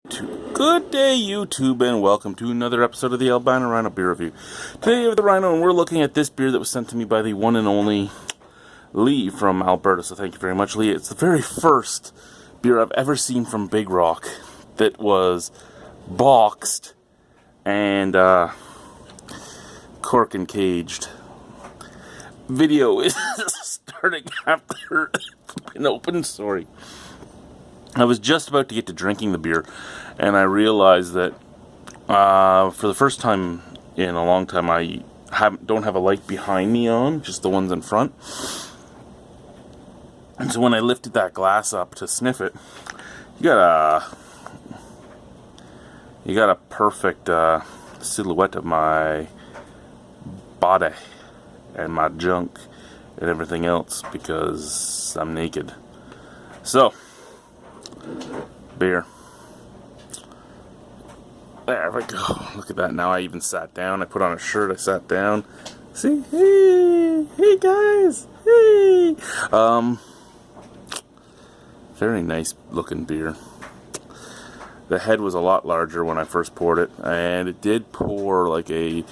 Good day, YouTube, and welcome to another episode of the Albino Rhino beer review. Today we have the Rhino, and we're looking at this beer that was sent to me by the one and only Lee from Alberta, so thank you very much, Lee. It's the very first beer I've ever seen from Big Rock that was boxed and cork and caged. Video is starting after it's been open, sorry. I was just about to get to drinking the beer, and I realized that for the first time in a long time, I don't have a light behind me on, just the ones in front. And so when I lifted that glass up to sniff it, you got a perfect silhouette of my body and my junk and everything else because I'm naked. So. Beer. There we go. Look at that. Now I even sat down. I put on a shirt. I sat down. See? Hey guys. Hey. Very nice looking beer. The head was a lot larger when I first poured it, and it did pour like a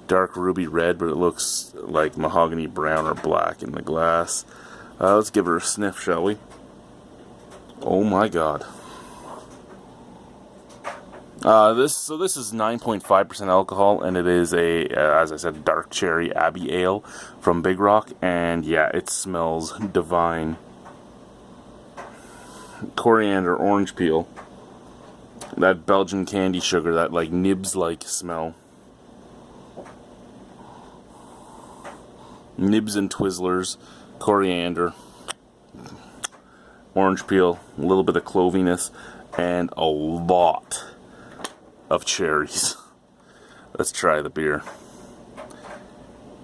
dark ruby red, but it looks like mahogany brown or black in the glass. Let's give her a sniff, shall we? Oh my god. This is 9.5% alcohol, and it is a, as I said, dark cherry Abbey ale from Big Rock, and yeah, it smells divine. Coriander, orange peel, that Belgian candy sugar, that like nibs-like smell. Nibs and Twizzlers, coriander, orange peel, a little bit of cloviness, and a lot of cherries. Let's try the beer.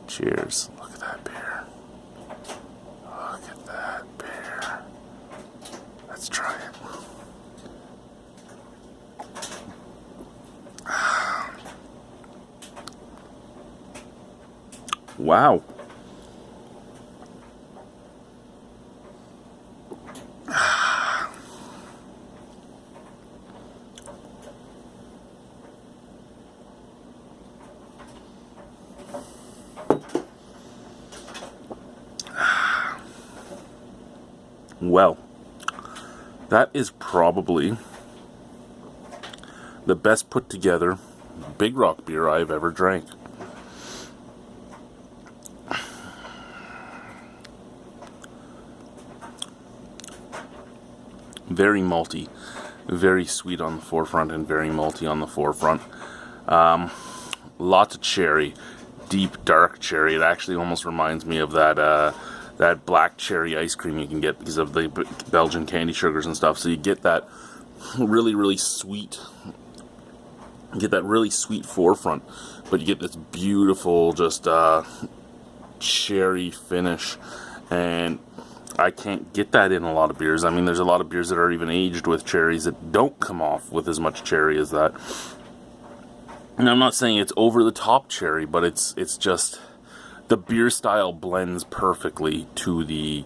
Cheers. Look at that beer. Look at that beer. Let's try it. Wow. Well, that is probably the best put together Big Rock beer I've ever drank. Very malty, very sweet on the forefront and very malty on the forefront. Lots of cherry, deep dark cherry. It actually almost reminds me of that black cherry ice cream you can get because of the Belgian candy sugars and stuff. So you get that really sweet, forefront, but you get this beautiful just cherry finish, and I can't get that in a lot of beers. I mean, there's a lot of beers that are even aged with cherries that don't come off with as much cherry as that. And I'm not saying it's over the top cherry, but it's just the beer style blends perfectly to the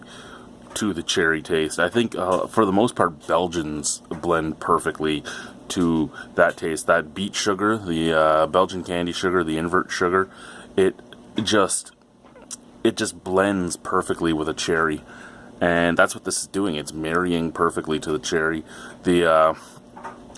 cherry taste. I think for the most part, Belgians blend perfectly to that taste. That beet sugar, the Belgian candy sugar, the invert sugar, it just blends perfectly with a cherry, and that's what this is doing. It's marrying perfectly to the cherry.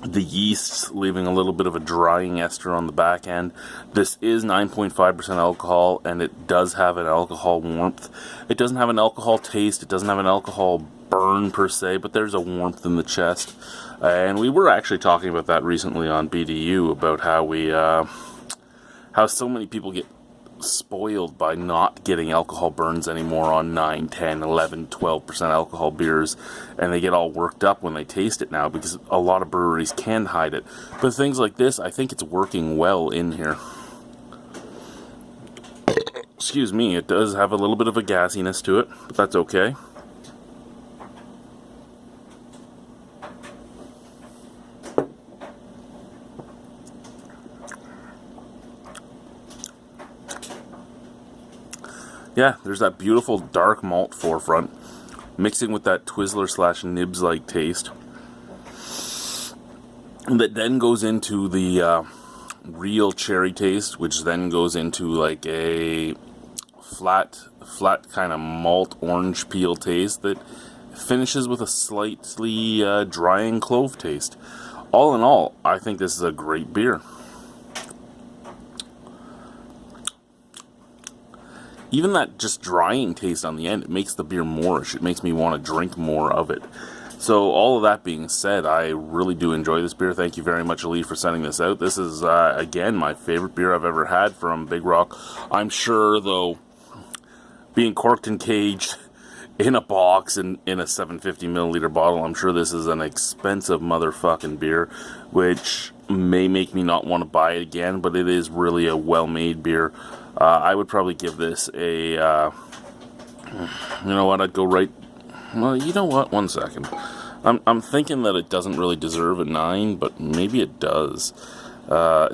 The yeast's leaving a little bit of a drying ester on the back end. This is 9.5% alcohol, and it does have an alcohol warmth. It doesn't have an alcohol taste. It doesn't have an alcohol burn per se, but there's a warmth in the chest. And we were actually talking about that recently on BDU, about how so many people get spoiled by not getting alcohol burns anymore on 9, 10, 11, 12% alcohol beers, and they get all worked up when they taste it now because a lot of breweries can hide it. But things like this, I think it's working well in here. Excuse me, it does have a little bit of a gassiness to it, but that's okay. Yeah, there's that beautiful dark malt forefront, mixing with that Twizzler / Nibs-like taste. that then goes into the real cherry taste, which then goes into like a flat kind of malt orange peel taste that finishes with a slightly drying clove taste. All in all, I think this is a great beer. Even that just drying taste on the end, it makes the beer moreish. It makes me want to drink more of it. So all of that being said, I really do enjoy this beer. Thank you very much, Lee, for sending this out. This is, again, my favorite beer I've ever had from Big Rock. I'm sure, though, being corked and caged in a box and in a 750 milliliter bottle, I'm sure this is an expensive motherfucking beer, which may make me not want to buy it again, but it is really a well-made beer. I would probably give this a, you know what, I'd go right, well, you know what, one second. I'm thinking that it doesn't really deserve a 9, but maybe it does.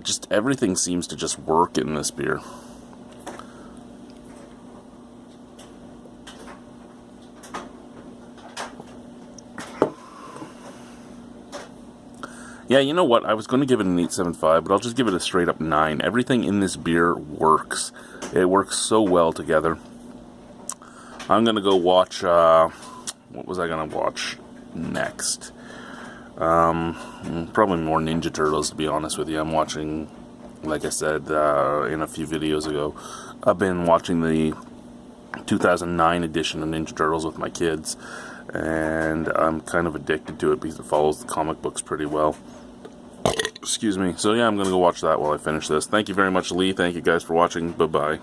Just everything seems to just work in this beer. Yeah, you know what? I was going to give it an 8.75, but I'll just give it a straight up 9. Everything in this beer works. It works so well together. I'm going to go watch, what was I going to watch next? Probably more Ninja Turtles, to be honest with you. I'm watching, like I said in a few videos ago, I've been watching the 2009 edition of Ninja Turtles with my kids, and I'm kind of addicted to it because it follows the comic books pretty well. Excuse me. So yeah, I'm going to go watch that while I finish this. Thank you very much, Lee. Thank you guys for watching. Bye-bye.